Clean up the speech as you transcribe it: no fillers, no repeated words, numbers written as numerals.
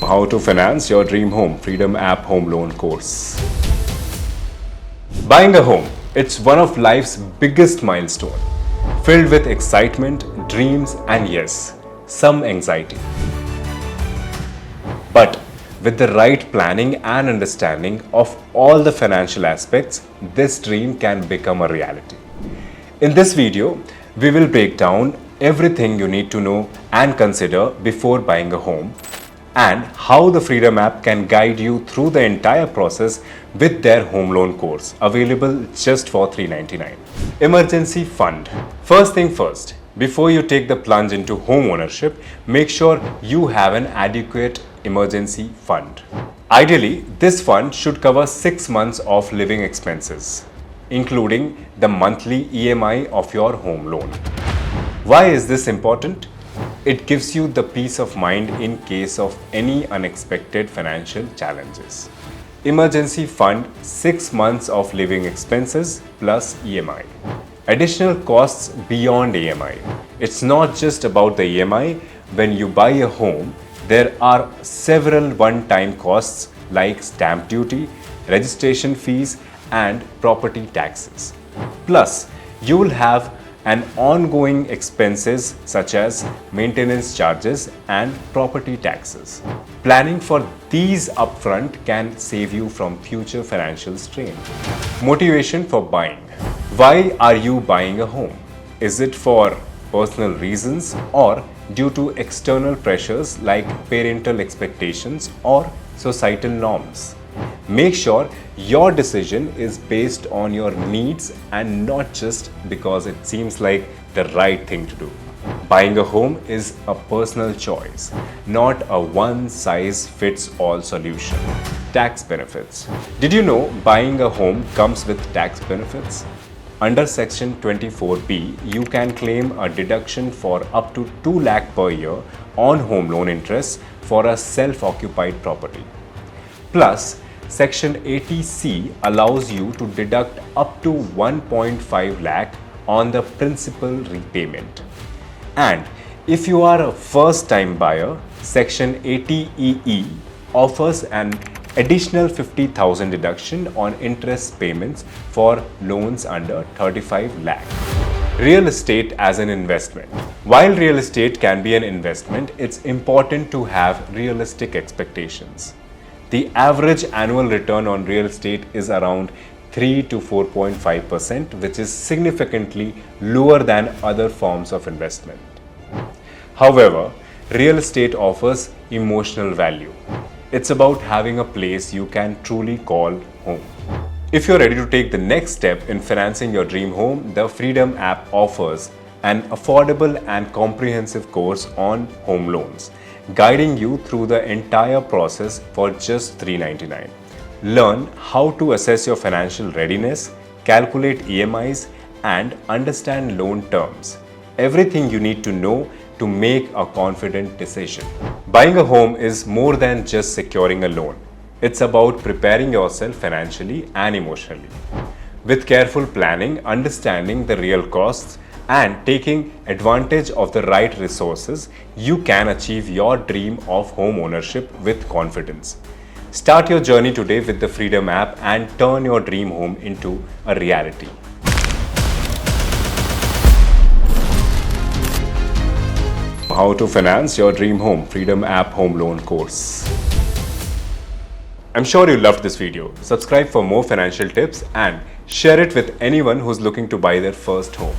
How to finance your dream home, Freedom App Home Loan course. Buying a home, it's one of life's biggest milestones, filled with excitement, dreams, and yes, some anxiety. But with the right planning and understanding of all the financial aspects, this dream can become a reality. In this video, we will break down everything you need to know and consider before buying a home, and how the Freedom app can guide you through the entire process with their home loan course, available just for $399. Emergency fund. First thing first, before you take the plunge into home ownership, make sure you have an adequate emergency fund. Ideally, this fund should cover 6 months of living expenses, including the monthly EMI of your home loan. Why is this important? It gives you the peace of mind in case of any unexpected financial challenges. Emergency fund 6 months of living expenses plus EMI. Additional costs beyond EMI. It's not just about the EMI. When you buy a home, there are several one-time costs like stamp duty, registration fees, and property taxes. Plus, you will have an ongoing expenses such as maintenance charges and property taxes. Planning for these upfront can save you from future financial strain. Motivation for buying. Why are you buying a home? Is it for personal reasons or due to external pressures like parental expectations or societal norms? Make sure your decision is based on your needs and not just because it seems like the right thing to do. Buying a home is a personal choice, not a one-size-fits-all solution. Tax benefits. Did you know buying a home comes with tax benefits? Under Section 24B, you can claim a deduction for up to 2 lakh per year on home loan interest for a self-occupied property. Plus, Section 80C allows you to deduct up to 1.5 lakh on the principal repayment. And if you are a first-time buyer, Section 80EE offers an additional 50,000 deduction on interest payments for loans under 35 lakh. Real estate as an investment. While real estate can be an investment, it's important to have realistic expectations. The average annual return on real estate is around 3 to 4.5%, which is significantly lower than other forms of investment. However, real estate offers emotional value. It's about having a place you can truly call home. If you're ready to take the next step in financing your dream home, the Freedom app offers an affordable and comprehensive course on home loans, guiding you through the entire process for just $399. Learn how to assess your financial readiness, calculate EMIs, and understand loan terms. Everything you need to know to make a confident decision. Buying a home is more than just securing a loan. It's about preparing yourself financially and emotionally. With careful planning, understanding the real costs, and taking advantage of the right resources, you can achieve your dream of home ownership with confidence. Start your journey today with the Freedom app and turn your dream home into a reality. How to finance your dream home, Freedom app home loan course. I'm sure you loved this video. Subscribe for more financial tips and share it with anyone who's looking to buy their first home.